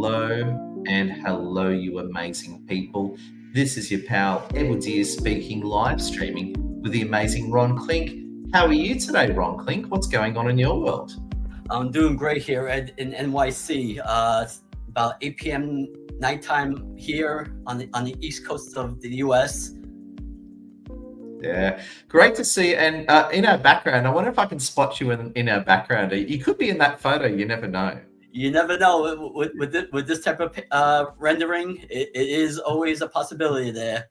Hello and hello, you amazing people. This is your pal Edwards here speaking, live streaming with the amazing Ron Klink. How are you today, Ron Klink? What's going on in your world? I'm doing great here in NYC. It's about 8 p.m. nighttime here on the east coast of the U.S. Yeah, great to see. And in our background, I wonder if I can spot you in our background. You could be in that photo. You never know. You never know with this type of rendering. It is always a possibility there.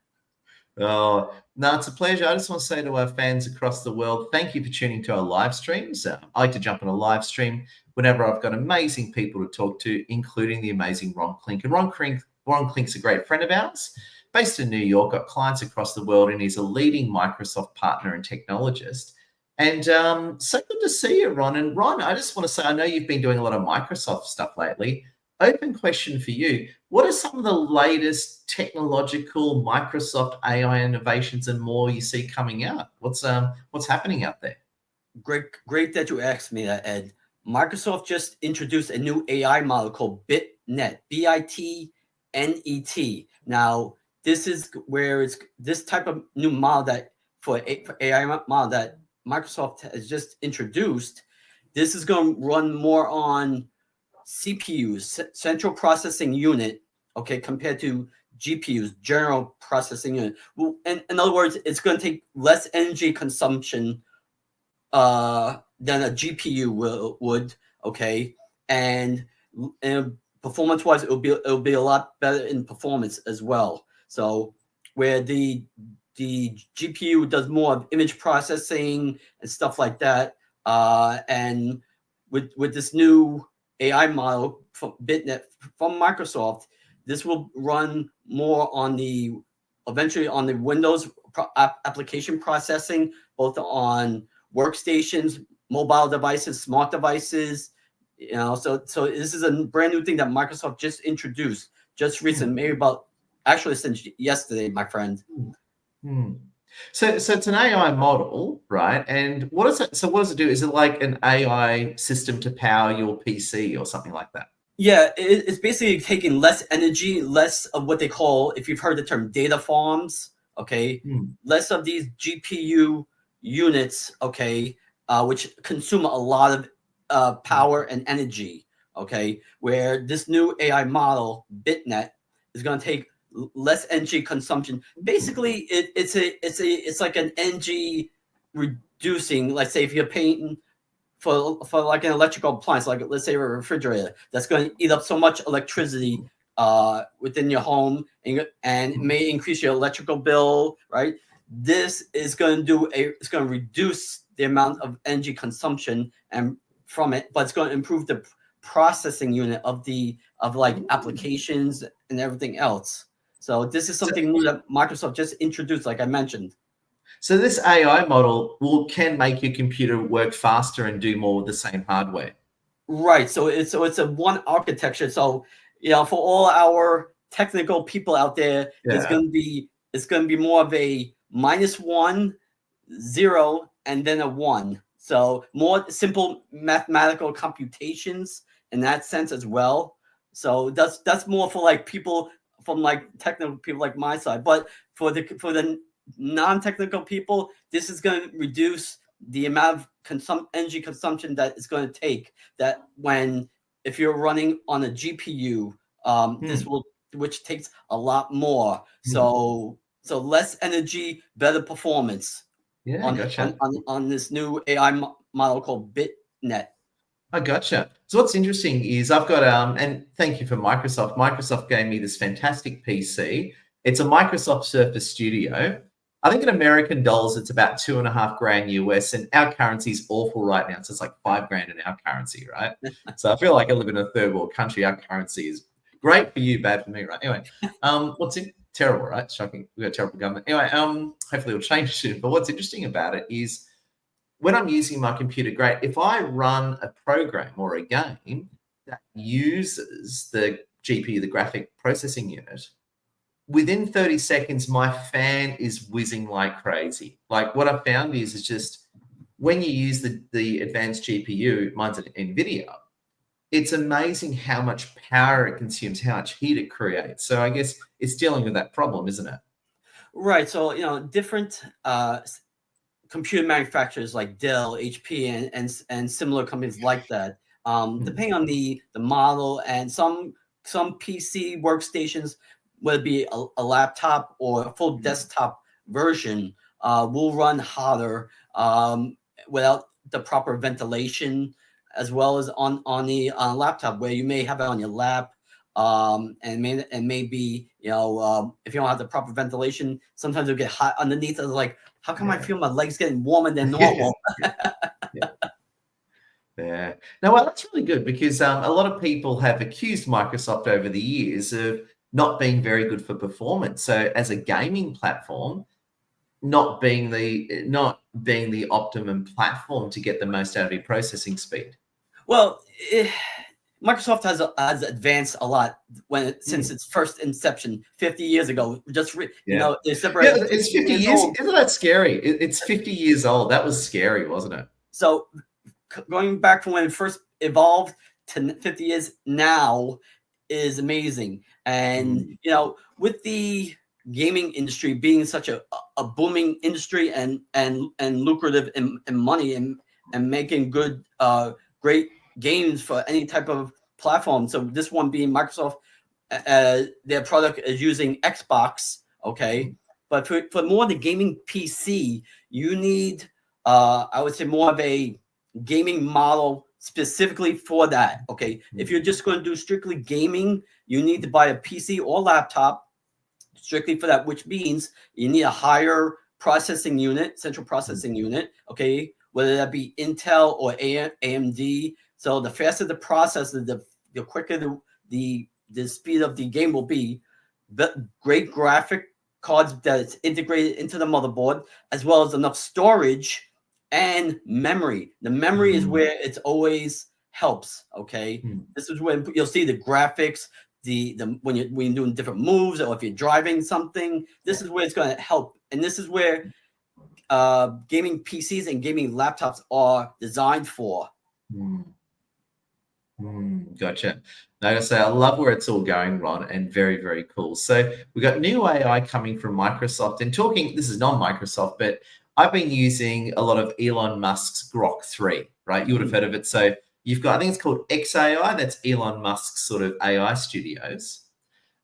Oh, no, it's a pleasure. I just want to say to our fans across the world, thank you for tuning to our live streams. I like to jump on a live stream whenever I've got amazing people to talk to, including the amazing Ron Klink. And Ron Klink's a great friend of ours, based in New York, got clients across the world, and he's a leading Microsoft partner and technologist. And so good to see you, Ron. And Ron, I just want to say, I know you've been doing a lot of Microsoft stuff lately. Open question for you. What are some of the latest technological Microsoft AI innovations and more you see coming out? What's happening out there? Great that you asked me that, Ed. Microsoft just introduced a new AI model called BitNet, BITNET. Now, this is where it's this type of new model that for AI model that Microsoft has just introduced. This is going to run more on CPUs, central processing unit, okay, compared to GPUs, general processing unit. Well, in other words, it's going to take less energy consumption than a GPU would, okay, and performance-wise, it'll be a lot better in performance as well. So where the GPU does more of image processing and stuff like that, and with this new AI model from BitNet from Microsoft, this will run more on eventually on the Windows application processing, both on workstations, mobile devices, smart devices. You know, so this is a brand new thing that Microsoft just introduced just recently, maybe actually since yesterday, my friend. So it's an AI model, right? And what does it? So what does it do? Is it like an AI system to power your PC or something like that? Yeah, it's basically taking less energy, less of what they call, if you've heard the term, data farms. Okay, less of these GPU units. Okay, which consume a lot of power and energy. Okay, where this new AI model BitNet is going to take less energy consumption. Basically, it's like an energy reducing. Let's say if you're painting for like an electrical appliance, like let's say a refrigerator, that's going to eat up so much electricity within your home, and it may increase your electrical bill, right? This is going to it's going to reduce the amount of energy consumption and from it, but it's going to improve the processing unit of like applications and everything else. So this is something new that Microsoft just introduced, like I mentioned. So this AI model can make your computer work faster and do more with the same hardware. Right. So it's a one architecture. So for all our technical people out there, it's going to be more of a -1, 0, and then a 1. So more simple mathematical computations in that sense as well. So that's more for like people from like technical people like my side. But for the non-technical people, this is going to reduce the amount of energy consumption that it's going to take. That if you're running on a GPU, which takes a lot more. So less energy, better performance. Yeah, gotcha. On this new AI model called BitNet. I gotcha. So what's interesting is I've got and thank you for Microsoft. Microsoft gave me this fantastic PC. It's a Microsoft Surface Studio. I think in American dollars, it's about $2,500 US, and our currency is awful right now. So it's like $5,000 in our currency, right? So I feel like I live in a third world country. Our currency is great for you, bad for me, right? Anyway, terrible, right? Shocking. We've got a terrible government. Anyway, hopefully it'll change soon. But what's interesting about it is when I'm using my computer, great. If I run a program or a game that uses the GPU, the graphic processing unit, within 30 seconds, my fan is whizzing like crazy. Like what I found is just when you use the advanced GPU, mine's an NVIDIA, it's amazing how much power it consumes, how much heat it creates. So I guess it's dealing with that problem, isn't it? Right. So, different computer manufacturers like Dell, HP, and similar companies like that, depending on the model, and some PC workstations, whether it be a laptop or a full desktop version, will run hotter without the proper ventilation, as well as on the laptop, where you may have it on your lap. And maybe if you don't have the proper ventilation, sometimes it'll get hot underneath. It's like, how come I feel my legs getting warmer than normal? Yeah. No, well, that's really good, because a lot of people have accused Microsoft over the years of not being very good for performance. So as a gaming platform, not being the optimum platform to get the most out of your processing speed. Well, Microsoft has advanced a lot since its first inception 50 years ago. They separated. Yeah, it's 50 years. Isn't that scary? It's 50 years old. That was scary, wasn't it? So going back from when it first evolved to 50 years now is amazing. And with the gaming industry being such a booming industry and lucrative in money, and making good great games for any type of platform. So this one being Microsoft, their product is using Xbox, okay? But for more the gaming PC, you need I would say more of a gaming model specifically for that, okay? If you're just going to do strictly gaming, you need to buy a PC or laptop strictly for that, which means you need a higher processing unit, central processing unit, okay? Whether that be Intel or AMD. So the faster the processor, the quicker the speed of the game will be. The great graphic cards that it's integrated into the motherboard, as well as enough storage and memory. The memory is where it always helps. Okay, this is when you'll see the graphics. When you're doing different moves, or if you're driving something, this is where it's going to help. And this is where gaming PCs and gaming laptops are designed for. Gotcha. Notice I love where it's all going, Ron, and very, very cool. So we've got new AI coming from Microsoft, and this is non-Microsoft, but I've been using a lot of Elon Musk's Grok 3, right? You would have heard of it. So you've got, I think it's called XAI. That's Elon Musk's sort of AI studios.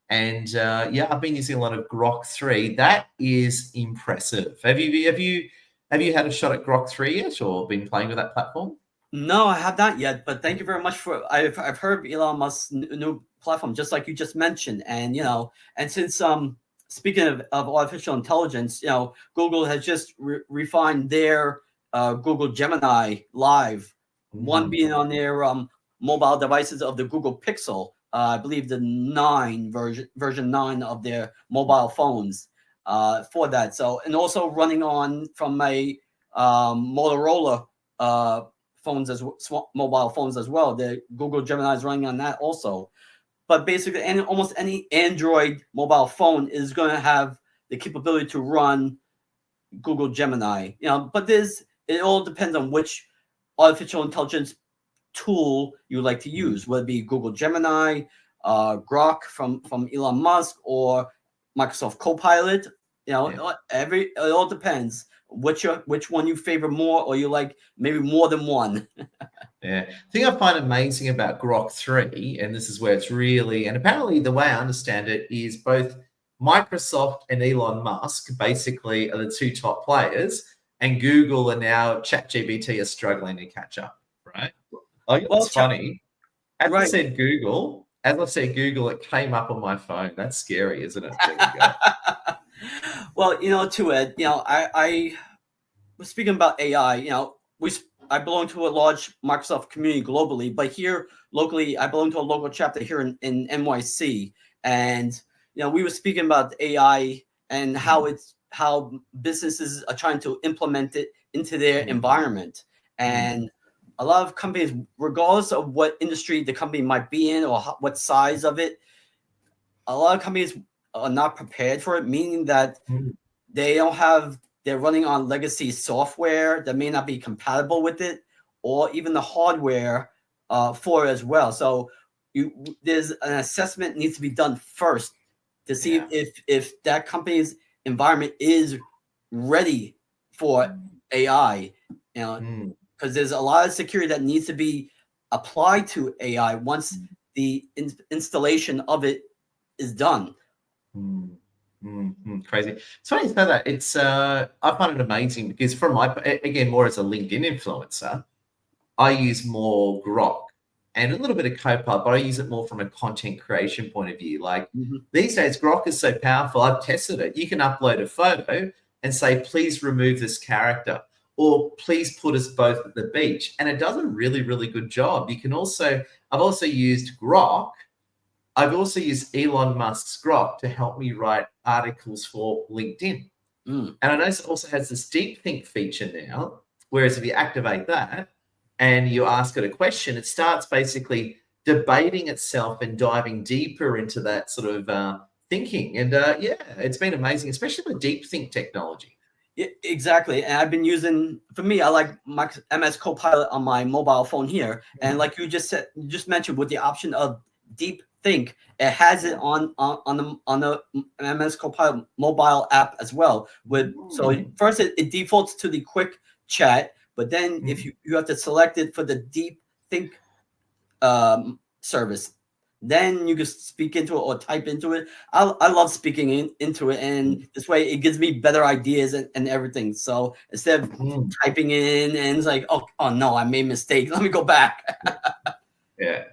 And I've been using a lot of Grok 3. That is impressive. Have you had a shot at Grok 3 yet, or been playing with that platform? No, I have not yet, but thank you very much for. I've heard of Elon Musk's new platform, just like you just mentioned, and and since speaking of artificial intelligence, Google has just refined their Google Gemini Live, one being on their mobile devices of the Google Pixel. I believe the version 9 of their mobile phones for that. So, and also running on from a Motorola mobile phones as well. The Google Gemini is running on that also. But basically, almost any Android mobile phone is going to have the capability to run Google Gemini. But it all depends on which artificial intelligence tool you like to use, whether it be Google Gemini, Grok from Elon Musk, or Microsoft Copilot. It all depends which one you favor more, or you like maybe more than one. Yeah. The thing I find amazing about Grok 3, and this is where it's really, and apparently the way I understand it is both Microsoft and Elon Musk basically are the two top players, and Google and now ChatGPT are struggling to catch up, right? It's funny. As I said Google, it came up on my phone. That's scary, isn't it? There we go. Well, to Ed, I was speaking about AI. I belong to a large Microsoft community globally, but here locally, I belong to a local chapter here in NYC, and we were speaking about AI and how businesses are trying to implement it into their environment, and a lot of companies, regardless of what industry the company might be in or what size of it, a lot of companies are not prepared for it, meaning that they're running on legacy software that may not be compatible with it, or even the hardware for as well. So there's an assessment needs to be done first to see if that company's environment is ready for AI. You know, because there's a lot of security that needs to be applied to AI once the installation of it is done. Crazy. It's funny you say that. It's I find it amazing because from my, again, more as a LinkedIn influencer, I use more Grok and a little bit of Copilot, but I use it more from a content creation point of view. Like these days, Grok is so powerful. I've tested it. You can upload a photo and say, please remove this character, or please put us both at the beach. And it does a really, really good job. You can also, I've also used Grok. I've also used Elon Musk's Grok to help me write articles for LinkedIn. And I know it also has this deep think feature now, whereas if you activate that and you ask it a question, it starts basically debating itself and diving deeper into that sort of thinking. And yeah, it's been amazing, especially with deep think technology. Yeah, exactly. And I've been using, for me, I like my MS Copilot on my mobile phone here. And like you just said, you just mentioned with the option of deep think, it has it on the MS Copilot mobile app as well. So first it defaults to the quick chat, but then if you have to select it for the deep think service, then you can speak into it or type into it. I love speaking into it, and this way it gives me better ideas and everything. So instead of typing in and it's like, oh no, I made a mistake, let me go back. Yeah.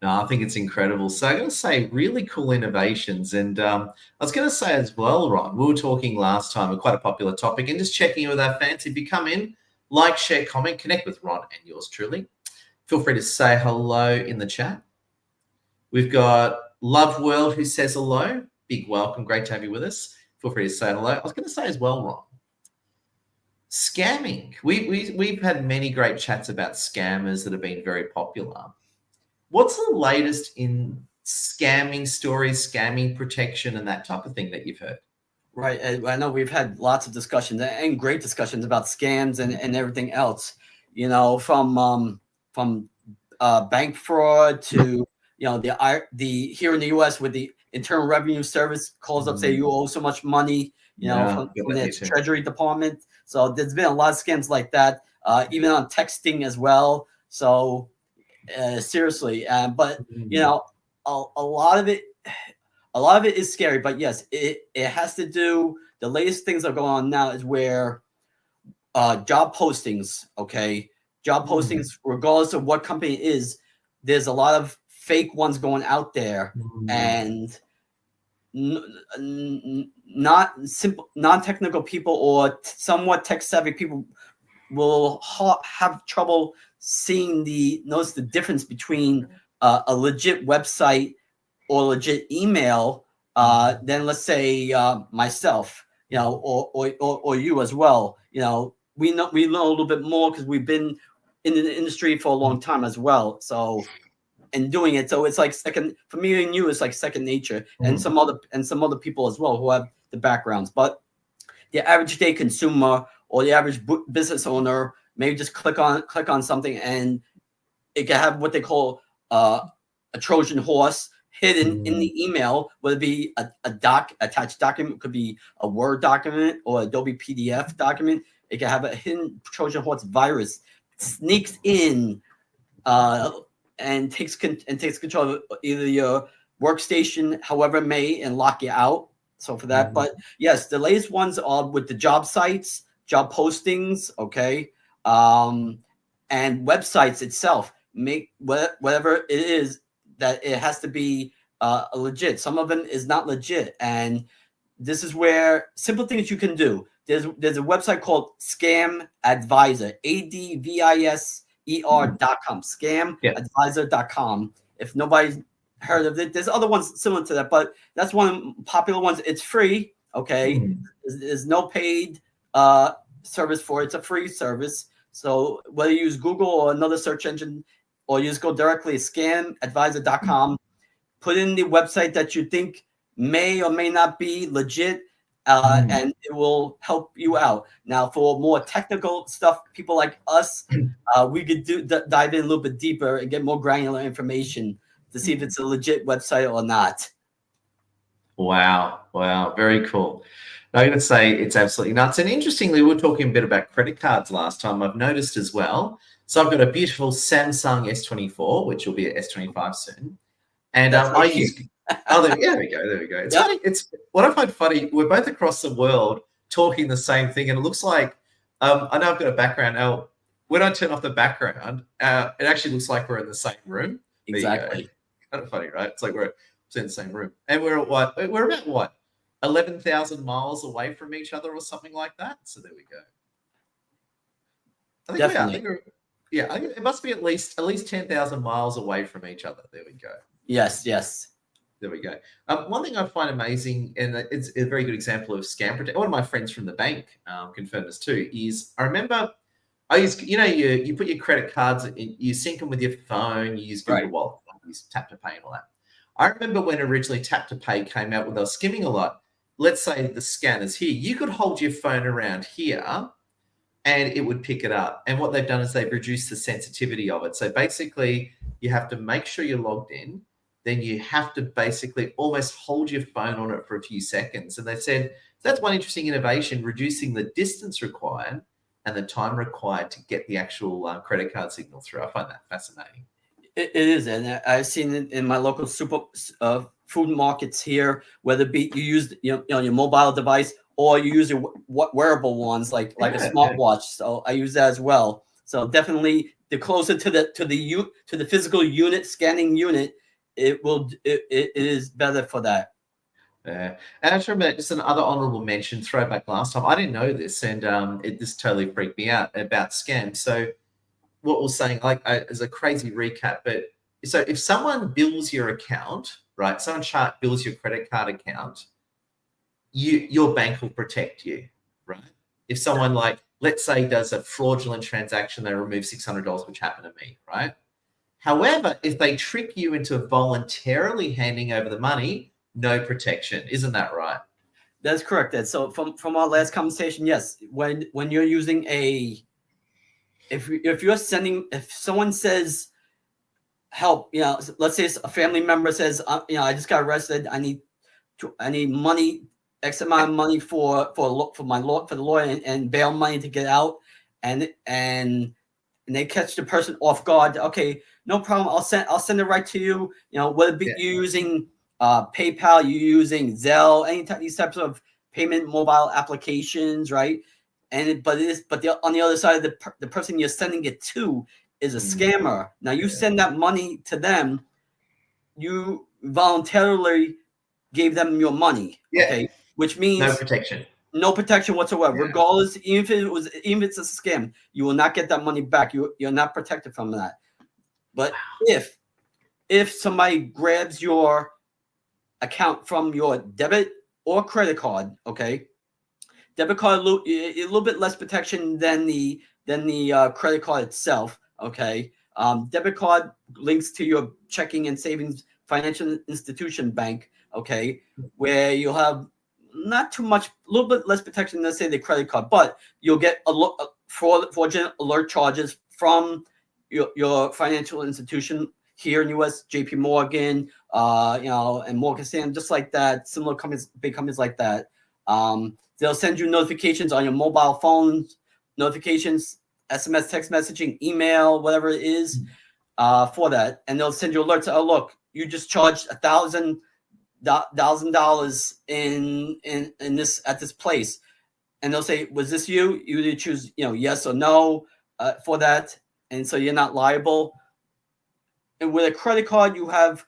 No, I think it's incredible. So I'm going to say really cool innovations. And I was going to say as well, Ron, we were talking last time, quite a popular topic, and just checking in with our fans. If you come in, like, share, comment, connect with Ron and yours truly. Feel free to say hello in the chat. We've got Love World who says hello. Big welcome. Great to have you with us. Feel free to say hello. I was going to say as well, Ron, scamming. We've had many great chats about scammers that have been very popular. What's the latest in scamming stories, scamming protection, and that type of thing that you've heard? Right. I know we've had lots of discussions and great discussions about scams and everything else, you know, from bank fraud to, you know, the here in the U.S. with the Internal Revenue Service calls up, say you owe so much money, you know, from the Treasury Department. So there's been a lot of scams like that, even on texting as well. So seriously, but you know, a lot of it is scary. But yes, it has to do. The latest things that are going on now is where job postings, job postings, regardless of what company it is, there's a lot of fake ones going out there, and non-technical people or somewhat tech-savvy people will have trouble notice the difference between a legit website or legit email than, let's say, myself, you know, or you as well. You know, we know a little bit more because we've been in the industry for a long time as well. So, and doing it, so it's like second for me and you. It's like second nature, and some other people as well who have the backgrounds. But the average day consumer or the average business owner maybe just click on something, and it can have what they call a Trojan horse hidden in the email, whether it be a attached document, could be a Word document or Adobe PDF document. It can have a hidden Trojan horse virus, sneaks in and takes control of either your workstation, however it may, and lock you out. So for that, but yes, the latest ones are with the job sites, job postings, and websites itself. Make whatever it is that it has to be legit. Some of them is not legit, and this is where simple things you can do. There's a website called Scam Advisor, ADVISER.com, scamadvisor.com. If nobody's heard of it, there's other ones similar to that, but that's one of the popular ones. It's free. There's no paid service for it. It's a free service. So whether you use Google or another search engine, or you just go directly to scamadvisor.com, put in the website that you think may or may not be legit, and it will help you out. Now, for more technical stuff, people like us, we could dive in a little bit deeper and get more granular information to see if it's a legit website or not. Wow, very cool. I'm going to say it's absolutely nuts. And interestingly, we were talking a bit about credit cards last time. I've noticed as well. So I've got a beautiful Samsung S24, which will be an S25 soon. And I use. There we go. It's funny. It's what I find funny. We're both across the world talking the same thing, and it looks like I know I've got a background now. When I turn off the background, it actually looks like we're in the same room. Exactly. Kind of funny, right? It's like we're in the same room, and we're at what? We're about what? 11,000 miles away from each other, or something like that. So there we go. I think Definitely. I think it must be at least 10,000 miles away from each other. There we go. Yes. There we go. One thing I find amazing, and it's a very good example of scam protection. One of my friends from the bank confirmed this too. Is I remember I use, you put your credit cards, you sync them with your phone, you use Google Wallet, you use Tap to Pay and all that. I remember when originally Tap to Pay came out, when they were skimming a lot. Let's say the scanner's here, you could hold your phone around here and it would pick it up. And what they've done is they've reduced the sensitivity of it. So basically, you have to make sure you're logged in. Then you have to basically almost hold your phone on it for a few seconds. And they said that's one interesting innovation, reducing the distance required and the time required to get the actual credit card signal through. I find that fascinating. It is, and I've seen it in my local food markets here. Whether it be you use your mobile device or you use your wearable ones like a smartwatch. So I use that as well. So definitely, the closer to the physical unit, scanning unit, it is better for that. And I just remember just another honorable mention, throwback last time. I didn't know this, and this totally freaked me out about scams. So what we're saying, as a crazy recap, but so if someone bills your account, right? Someone bills your credit card account, your bank will protect you, right? If someone let's say does a fraudulent transaction, they remove $600, which happened to me, right? However, if they trick you into voluntarily handing over the money, no protection. Isn't that right? That's correct. Ed. So from our last conversation, yes, when you're using if someone says help, let's say a family member says, I just got arrested. I need money, X amount of money for the lawyer and bail money to get out, and they catch the person off guard. Okay, no problem. I'll send it right to you. Whether you using PayPal, you using Zelle, these types of payment mobile applications, right? But on the other side, the person you're sending it to is a scammer. Now you send that money to them, you voluntarily gave them your money, okay? Which means no protection whatsoever. Regardless, even if it's a scam, you will not get that money back. You're not protected from that. But if somebody grabs your account from your debit or credit card, okay, debit card a little bit less protection than the credit card itself, okay. Debit card links to your checking and savings financial institution bank, okay, where you'll have not too much, a little bit less protection than, say, the credit card, but you'll get fraudulent alert charges from your financial institution here in U.S., JP Morgan, and Morgan Stanley, just like that, similar companies, big companies like that. They'll send you notifications on your mobile phones, notifications, SMS, text messaging, email, whatever it is, for that, and they'll send you alerts. Oh, look, you just charged $1,000 in this at this place, and they'll say, "Was this you?" You either choose, yes or no for that, and so you're not liable. And with a credit card, you have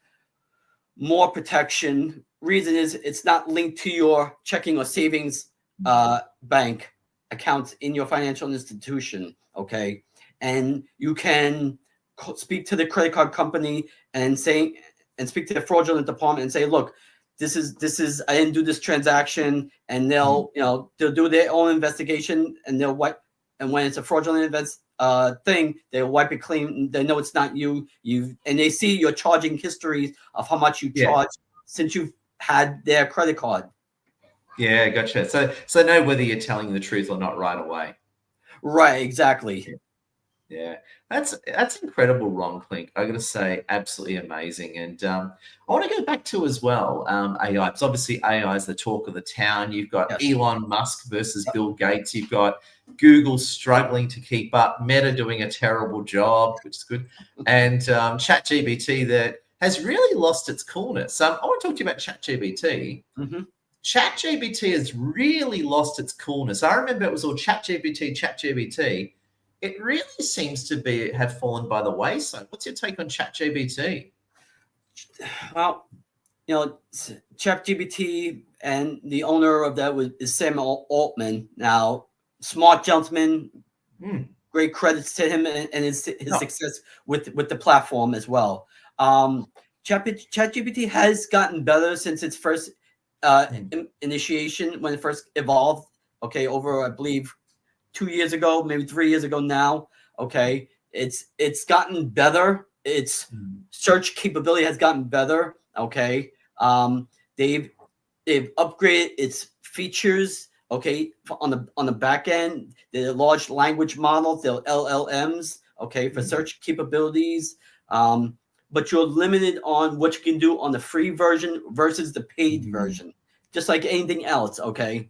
more protection. Reason is it's not linked to your checking or savings bank accounts in your financial institution, okay? And you can speak to the credit card company and speak to the fraudulent department and say, look, this is I didn't do this transaction, and they'll do their own investigation, and they'll wipe. And when it's a fraudulent thing, they'll wipe it clean. They know it's not you. And they see your charging history of how much you charge since you've had their credit card. Yeah, gotcha. So know whether you're telling the truth or not right away. Right, exactly. Yeah, that's incredible, Ron Klink. I got to say, absolutely amazing. And I want to go back to as well AI. It's obviously AI is the talk of the town. You've got Yes. Elon Musk versus Bill Gates. You've got Google struggling to keep up. Meta doing a terrible job, which is good, and ChatGPT that has really lost its coolness. I want to talk to you about ChatGPT. Mm-hmm. ChatGPT has really lost its coolness. I remember it was all ChatGPT, ChatGPT. It really seems to have fallen by the wayside. What's your take on ChatGPT? Well, ChatGPT and the owner of that is Sam Altman. Now, smart gentleman, great credits to him and his success with the platform as well. ChatGPT has gotten better since its first initiation when it first evolved. Okay, over I believe 2 years ago, maybe 3 years ago now. Okay, it's gotten better. Its search capability has gotten better. Okay, they've upgraded its features. Okay, on the back end, the large language models, the LLMs. Okay, for search capabilities. But you're limited on what you can do on the free version versus the paid version. Just like anything else. Okay,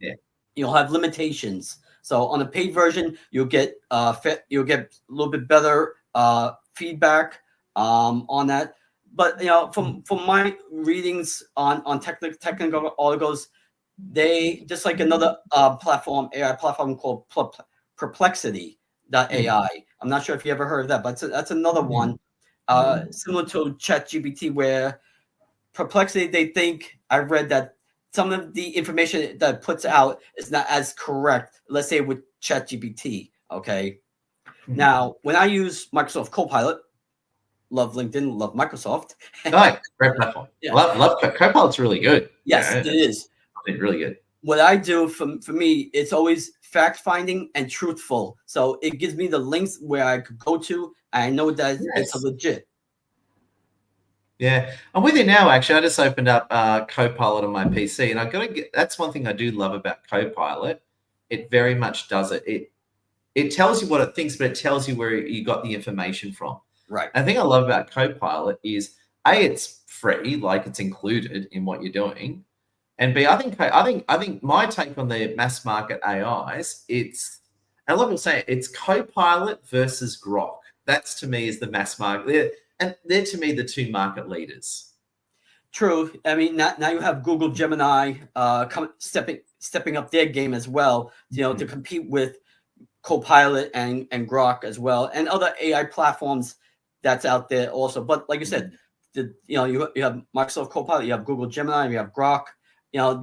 you'll have limitations. So on the paid version, you'll get a little bit better feedback on that. But from my readings on technical articles, they just like another AI platform called Perplexity.ai. I'm not sure if you ever heard of that, but that's another one similar to ChatGPT, where Perplexity, they think, I read that some of the information that it puts out is not as correct, let's say with ChatGPT. Okay. Now, when I use Microsoft Copilot, love LinkedIn, love Microsoft. Right, great platform. Yeah. Love Copilot's really good. Yes, it is. It's really good. What I do for me, it's always fact finding and truthful. So it gives me the links where I could go to. And I know that it's a legit. Yeah, I'm with you now. Actually, I just opened up Copilot on my PC, and I've got to get. That's one thing I do love about Copilot. It very much does it. It tells you what it thinks, but it tells you where you got the information from. Right. And the thing I love about Copilot is it's free, like it's included in what you're doing, and B, I think my take on the mass market AIs, I love to say it's Copilot versus Grok. That's to me is the mass market. And they're to me the two market leaders. True. I mean, now you have Google Gemini stepping up their game as well, to compete with Copilot and Grok as well, and other AI platforms that's out there also. But like you said, you have Microsoft Copilot, you have Google Gemini, you have Grok,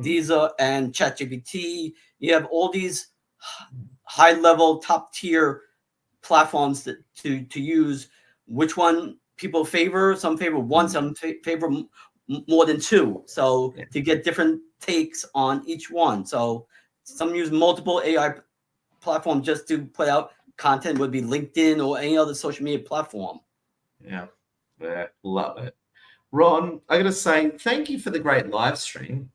these are, and ChatGPT. You have all these high level, top tier platforms to use. Which one people favor? Some favor one, some favor more than two. So to get different takes on each one. So some use multiple AI platforms just to put out content, would be LinkedIn or any other social media platform. Yeah, love it. Ron, I got to say thank you for the great live stream.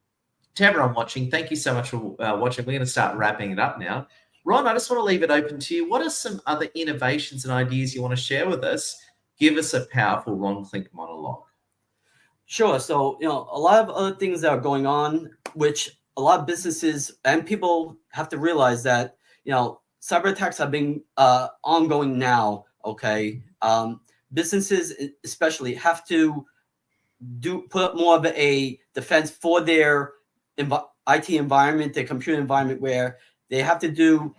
To everyone watching, thank you so much for watching. We're going to start wrapping it up now. Ron, I just want to leave it open to you. What are some other innovations and ideas you want to share with us? Give us a powerful Ron Klink monologue. Sure. So, a lot of other things that are going on, which a lot of businesses and people have to realize that, cyber attacks have been ongoing now. Okay. Businesses especially have to put up more of a defense for their IT environment, their computer environment, where they have to do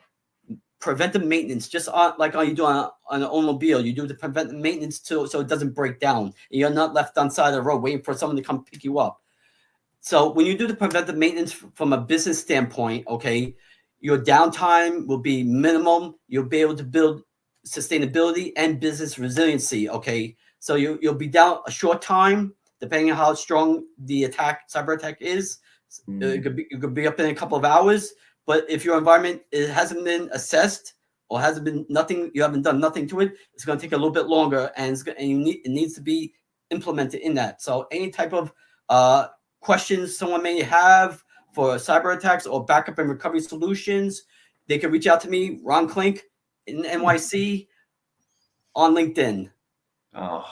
preventive maintenance, just like you do on an automobile. You do the preventive maintenance so it doesn't break down. You're not left on the side of the road waiting for someone to come pick you up. So when you do the preventive maintenance from a business standpoint, okay, your downtime will be minimum. You'll be able to build sustainability and business resiliency. Okay, so you'll be down a short time, depending on how strong the cyber attack is. It could be up in a couple of hours. But if your environment hasn't been assessed or you haven't done nothing to it, it's going to take a little bit longer, and it needs to be implemented in that. So any type of questions someone may have for cyber attacks or backup and recovery solutions, they can reach out to me, Ron Klink in NYC on LinkedIn. Oh,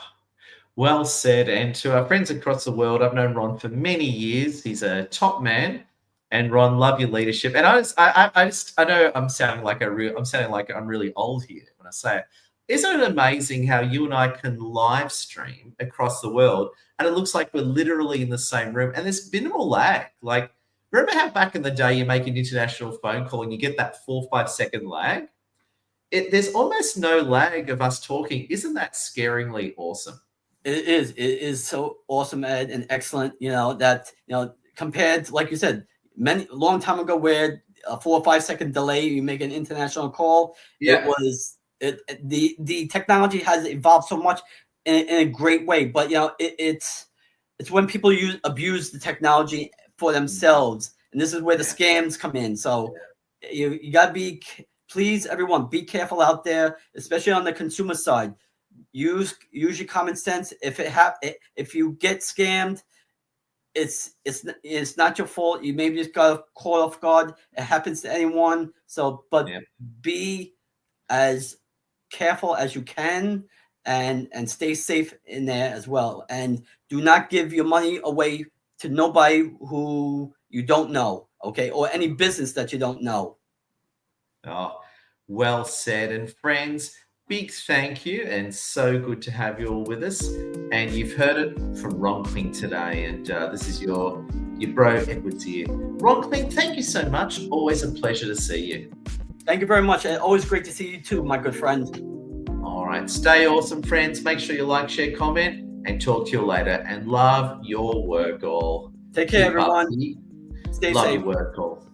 well said. And to our friends across the world, I've known Ron for many years. He's a top man. And Ron, love your leadership. And I know I'm sounding like I'm really old here when I say it. Isn't it amazing how you and I can live stream across the world and it looks like we're literally in the same room and there's minimal lag? Like, remember how back in the day you make an international phone call and you get that 4 or 5 second lag? There's almost no lag of us talking. Isn't that scaringly awesome? It is so awesome, Ed, and excellent. That compared, like you said, long time ago, where a 4 or 5 second delay, you make an international call. Yeah. The technology has evolved so much in a great way, but it's when people abuse the technology for themselves, and this is where the scams come in. So you gotta please, everyone, be careful out there, especially on the consumer side. Use your common sense. If you get scammed, it's not your fault. You maybe just got caught off guard. It happens to anyone. So, but be as careful as you can and stay safe in there as well. And do not give your money away to nobody who you don't know, okay, or any business that you don't know. Oh, well said. And friends, big thank you, and so good to have you all with us. And you've heard it from Ron Klink today, and this is your bro Edward's here. Ron Klink, thank you so much. Always a pleasure to see you. Thank you very much. Always great to see you too, my good friend. All right, stay awesome, friends. Make sure you like, share, comment, and talk to you later. And love your work all. Take care, everyone. Stay love safe. Your work all.